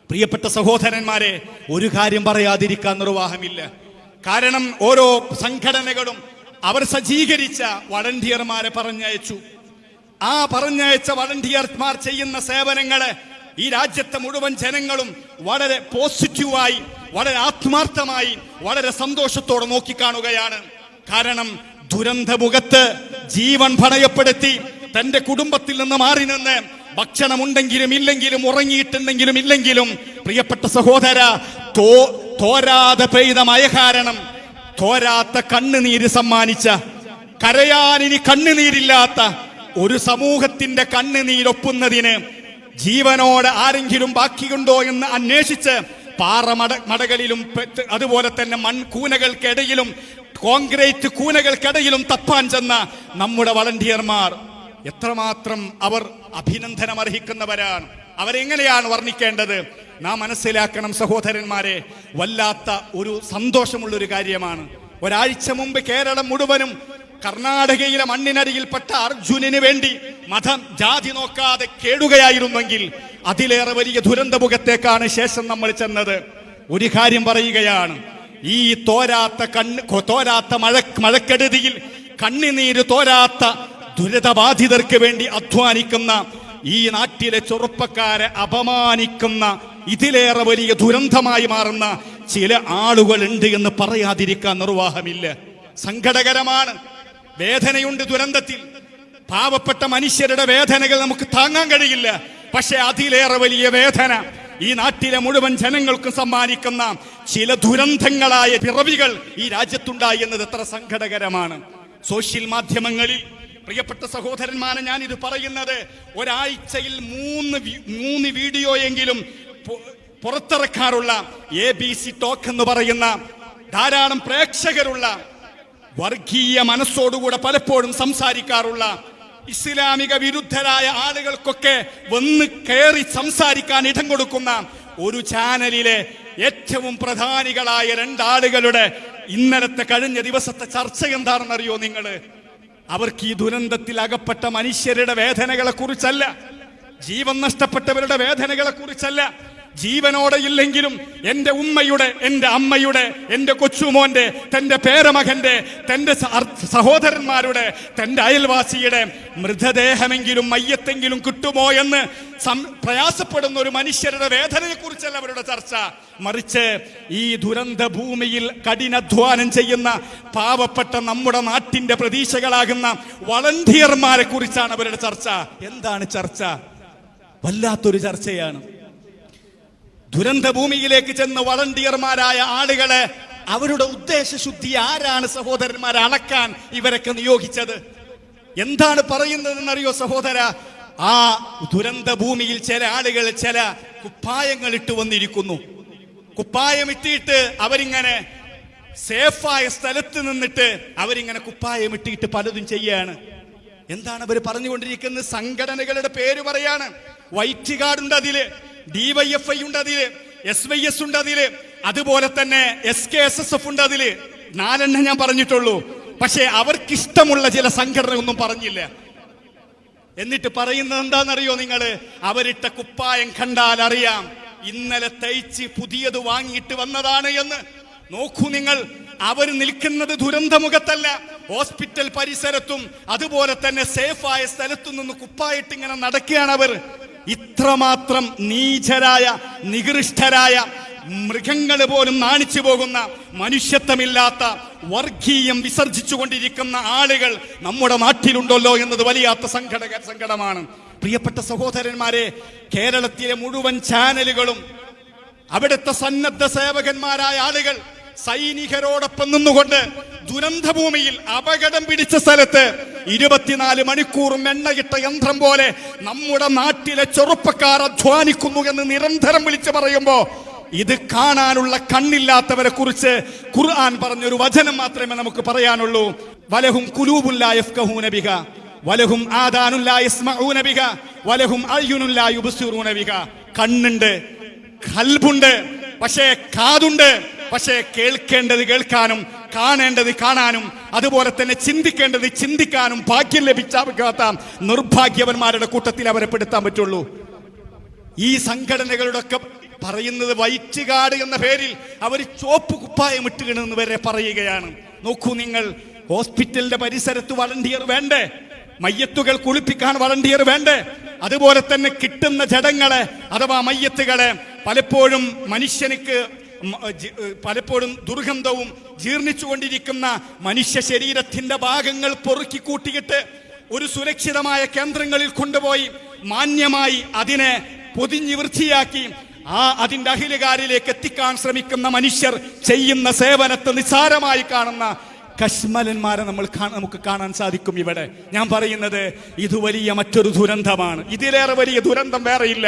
പ്രിയപ്പെട്ട സഹോദരന്മാരെ, ഒരു കാര്യം പറയാതിരിക്കാൻ നിർവാഹമില്ല. കാരണം ഓരോ സംഘടനകളും അവർ സജ്ജീകരിച്ച വളണ്ടിയർമാരെ പറഞ്ഞയച്ചു. ആ പറഞ്ഞയച്ച വളണ്ടിയർമാർ ചെയ്യുന്ന സേവനങ്ങളെ ഈ രാജ്യത്തെ മുഴുവൻ ജനങ്ങളും വളരെ പോസിറ്റീവായി, വളരെ ആത്മാർത്ഥമായി, വളരെ സന്തോഷത്തോടെ നോക്കിക്കാണുകയാണ്. കാരണം ദുരന്തമുഖത്ത് ജീവൻ പണയപ്പെടുത്തി തന്റെ കുടുംബത്തിൽ നിന്ന് മാറി നിന്ന് ഭക്ഷണമുണ്ടെങ്കിലും ഇല്ലെങ്കിലും, ഉറങ്ങിയിട്ടുണ്ടെങ്കിലും ഇല്ലെങ്കിലും, പ്രിയപ്പെട്ട സഹോദര, തോരാതെ പെയ്ത മഴ കാരണം തോരാത്ത കണ്ണുനീര് സമ്മാനിച്ച, കരയാനിനി കണ്ണുനീരില്ലാത്ത ഒരു സമൂഹത്തിന്റെ കണ്ണുനീരൊപ്പുന്നതിന് ജീവനോട് ആരെങ്കിലും ബാക്കിയുണ്ടോ എന്ന് അന്വേഷിച്ച് പാറമടകളിലും അതുപോലെ തന്നെ മൺകൂനകൾക്കിടയിലും കോൺക്രീറ്റ് കൂനകൾക്കിടയിലും തപ്പാൻ ചെന്ന നമ്മുടെ വളണ്ടിയർമാർ എത്രമാത്രം അവർ അഭിനന്ദനം അർഹിക്കുന്നവരാണ്. അവരെങ്ങനെയാണ് വർണ്ണിക്കേണ്ടത്? നാം മനസ്സിലാക്കണം സഹോദരന്മാരെ, വല്ലാത്ത ഒരു സന്തോഷമുള്ളൊരു കാര്യമാണ്. ഒരാഴ്ച മുമ്പ് കേരളം മുഴുവനും കർണാടകയിലെ മണ്ണിനടിയിൽപ്പെട്ട അർജുനന് വേണ്ടി മതം ജാതി നോക്കാതെ കേടുകയായിരുന്നെങ്കിൽ അതിലേറെ വലിയ ദുരന്തമുഖത്തേക്കാണ് ശേഷം നമ്മൾ ചെന്നത്. ഒരു കാര്യം പറയുകയാണ്, ഈ തോരാത്ത മഴക്കെടുതിയിൽ കണ്ണുനീര് തോരാത്ത ദുരിതബാധിതർക്ക് വേണ്ടി അധ്വാനിക്കുന്ന ഈ നാട്ടിലെ ചെറുപ്പക്കാരെ അപമാനിക്കുന്ന, ഇതിലേറെ വലിയ ദുരന്തമായി മാറുന്ന ചില ആളുകളുണ്ട് എന്ന് പറയാതിരിക്കാൻ നിർവാഹമില്ല. സങ്കടകരമാണ്. വേദനയുണ്ട് ദുരന്തത്തിൽ. പാവപ്പെട്ട മനുഷ്യരുടെ വേദനകൾ നമുക്ക് താങ്ങാൻ കഴിയില്ല. പക്ഷെ അതിലേറെ വലിയ വേദന ഈ നാട്ടിലെ മുഴുവൻ ജനങ്ങൾക്കും സമ്മാനിക്കുന്ന ചില ദുരന്തങ്ങളായ പിറവികൾ ഈ രാജ്യത്തുണ്ടായി എന്നത് എത്ര സങ്കടകരമാണ്. സോഷ്യൽ മാധ്യമങ്ങളിൽ, പ്രിയപ്പെട്ട സഹോദരന്മാരെ, ഞാൻ ഇത് പറയുന്നത്, ഒരാഴ്ചയിൽ മൂന്ന് വീഡിയോയെങ്കിലും പുറത്തിറക്കാറുള്ള ABC ടോക്ക് എന്ന് പറയുന്ന ധാരാളം പ്രേക്ഷകരുള്ള, വർഗീയ മനസ്സോടുകൂടെ പലപ്പോഴും സംസാരിക്കാറുള്ള, ഇസ്ലാമിക വിരുദ്ധരായ ആളുകൾക്കൊക്കെ വന്ന് കയറി സംസാരിക്കാൻ ഇടം കൊടുക്കുന്ന ഒരു ചാനലിലെ ഏറ്റവും പ്രധാനികളായ രണ്ടാളുകളുടെ ഇന്നലത്തെ കഴിഞ്ഞ ദിവസത്തെ ചർച്ച എന്താണെന്നറിയോ നിങ്ങള്? അവർക്ക് ഈ ദുരന്തത്തിൽ അകപ്പെട്ട മനുഷ്യരുടെ വേദനകളെ കുറിച്ചല്ല, ജീവൻ നഷ്ടപ്പെട്ടവരുടെ വേദനകളെ കുറിച്ചല്ല, ജീവനോടെ ഇല്ലെങ്കിലും എൻ്റെ ഉമ്മയുടെ, എൻ്റെ അമ്മയുടെ, എൻ്റെ കൊച്ചുമോന്റെ, തൻ്റെ പേരമകന്റെ, തൻ്റെ സഹോദരന്മാരുടെ, തൻ്റെ അയൽവാസിയുടെ മൃതദേഹമെങ്കിലും മയ്യത്തെങ്കിലും കിട്ടുമോ എന്ന് പ്രയാസപ്പെടുന്ന ഒരു മനുഷ്യരുടെ വേദനയെ കുറിച്ചല്ല അവരുടെ ചർച്ച. മറിച്ച് ഈ ദുരന്ത ഭൂമിയിൽ കഠിനാധ്വാനം ചെയ്യുന്ന പാവപ്പെട്ട നമ്മുടെ നാട്ടിന്റെ പ്രതീക്ഷകളാകുന്ന വളണ്ടിയർമാരെ കുറിച്ചാണ് അവരുടെ ചർച്ച. എന്താണ് ചർച്ച? വല്ലാത്തൊരു ചർച്ചയാണ്. ദുരന്ത ഭൂമിയിലേക്ക് ചെന്ന് വളണ്ടിയർമാരായ ആളുകളെ, അവരുടെ ഉദ്ദേശശുദ്ധി ആരാണ് സഹോദരന്മാരെ അളക്കാൻ ഇവരൊക്കെ നിയോഗിച്ചത്? എന്താണ് പറയുന്നതെന്നറിയോ സഹോദര? ആ ദുരന്ത ഭൂമിയിൽ ചില ആളുകൾ ചില കുപ്പായങ്ങൾ ഇട്ട് വന്നിരിക്കുന്നു. കുപ്പായം ഇട്ടിട്ട് അവരിങ്ങനെ സേഫായ സ്ഥലത്ത് നിന്നിട്ട് അവരിങ്ങനെ കുപ്പായം ഇട്ടിട്ട് പലതും ചെയ്യാണ്. എന്താണ് അവർ പറഞ്ഞുകൊണ്ടിരിക്കുന്നത്? സംഘടനകളുടെ പേര് പറയാണ്. വൈറ്റ് ഗാർഡ് ഉണ്ട് അതില്, DYFI ഉണ്ട് അതില്, SYS ഉണ്ട് അതില്, അതുപോലെ തന്നെ SKSSF ഉണ്ട് അതില്. 4 ഞാൻ പറഞ്ഞിട്ടുള്ളൂ. പക്ഷെ അവർക്കിഷ്ടമുള്ള ചില സംഘടന ഒന്നും പറഞ്ഞില്ല. എന്നിട്ട് പറയുന്നത് എന്താണെന്നറിയോ നിങ്ങള്? അവരിട്ട കുപ്പായം കണ്ടാൽ അറിയാം ഇന്നലെ തയ്ച്ച് പുതിയത് വാങ്ങിയിട്ട് വന്നതാണ് എന്ന്. നോക്കൂ നിങ്ങൾ, അവർ നിൽക്കുന്നത് ദുരന്തമുഖത്തല്ല, ഹോസ്പിറ്റൽ പരിസരത്തും അതുപോലെ തന്നെ സേഫായ സ്ഥലത്തു നിന്ന് കുപ്പായിട്ട് ഇങ്ങനെ നടക്കുകയാണ് അവർ. ഇത്രമാത്രം നീചരായ, നികൃഷ്ടരായ, മൃഗങ്ങൾ പോലും നാണിച്ചു പോകുന്ന, മനുഷ്യത്വമില്ലാത്ത, വർഗീയം വിസർജിച്ചു കൊണ്ടിരിക്കുന്ന ആളുകൾ നമ്മുടെ നാട്ടിലുണ്ടല്ലോ എന്നത് വലിയാത്ത സങ്കടമാണ്. പ്രിയപ്പെട്ട സഹോദരന്മാരെ, കേരളത്തിലെ മുഴുവൻ ചാനലുകളും അവിടുത്തെ സന്നദ്ധ സേവകന്മാരായ ആളുകൾ സൈനികരോടൊപ്പം നിന്നുകൊണ്ട് ദുരന്തഭൂമിയിൽ അപകടം പിടിച്ച സ്ഥലത്ത് 24 മണിക്കൂറും എണ്ണയിട്ട യന്ത്രം പോലെ നമ്മുടെ നാട്ടിലെ ചെറുപ്പക്കാർ അധ്വാനിക്കുന്നു എന്ന് നിരന്തരം വിളിച്ചു പറയുമ്പോ, ഇത് കാണാനുള്ള കണ്ണില്ലാത്തവരെ കുറിച്ച് ഖുർആൻ പറഞ്ഞൊരു വചനം മാത്രമേ നമുക്ക് പറയാനുള്ളൂ. വലഹും ഖുലൂബുൻ ലാ യഫ്ഖഹൂന ബിഹ വലഹും ആദാനുൻ ലാ യസ്മഊന ബിഹ വലഹും അയ്യുനുൻ ലാ യുബ്സിറൂന ബിഹ. കണ്ണുണ്ട്, ഖൽബുണ്ട്, പക്ഷേ കാതുണ്ട്. പക്ഷേ കേൾക്കേണ്ടത് കേൾക്കാനും കാണേണ്ടത് കാണാനും അതുപോലെ തന്നെ ചിന്തിക്കേണ്ടത് ചിന്തിക്കാനും ഭാഗ്യം ലഭിച്ചാത്ത നിർഭാഗ്യവന്മാരുടെ കൂട്ടത്തിൽ അവരെ പെടുത്താൻ പറ്റുള്ളൂ. ഈ സംഘടനകളുടെ ഒക്കെ പറയുന്നത് വൈറ്റ് കാർഡ് എന്ന പേരിൽ അവർ ചോപ്പ് കുപ്പായം ഇട്ടുകണെന്ന് വരെ പറയുകയാണ്. നോക്കൂ നിങ്ങൾ, ഹോസ്പിറ്റലിന്റെ പരിസരത്ത് വളണ്ടിയർ വേണ്ടേ? മയ്യത്തുകൾ കുളിപ്പിക്കാൻ വളണ്ടിയർ വേണ്ടേ? അതുപോലെ തന്നെ കിട്ടുന്ന ജഡങ്ങളെ അഥവാ മയ്യത്തുകളെ പലപ്പോഴും മനുഷ്യനിക്ക് പലപ്പോഴും ദുർഗന്ധവും ജീർണിച്ചുകൊണ്ടിരിക്കുന്ന മനുഷ്യ ശരീരത്തിന്റെ ഭാഗങ്ങൾ പൊറുക്കി കൂട്ടിയിട്ട് ഒരു സുരക്ഷിതമായ കേന്ദ്രങ്ങളിൽ കൊണ്ടുപോയി മാന്യമായി അതിനെ പൊതിഞ്ഞ് വൃത്തിയാക്കി അതിന്റെ അഹിലുകാരിലേക്ക് എത്തിക്കാൻ ശ്രമിക്കുന്ന മനുഷ്യർ ചെയ്യുന്ന സേവനത്തെ നിസ്സാരമായി കാണുന്ന കശ്മലന്മാരെ നമുക്ക് കാണാൻ സാധിക്കും ഇവിടെ. ഞാൻ പറയുന്നത് ഇത് വലിയ മറ്റൊരു ദുരന്തമാണ്. ഇതിലേറെ വലിയ ദുരന്തം വേറെയില്ല.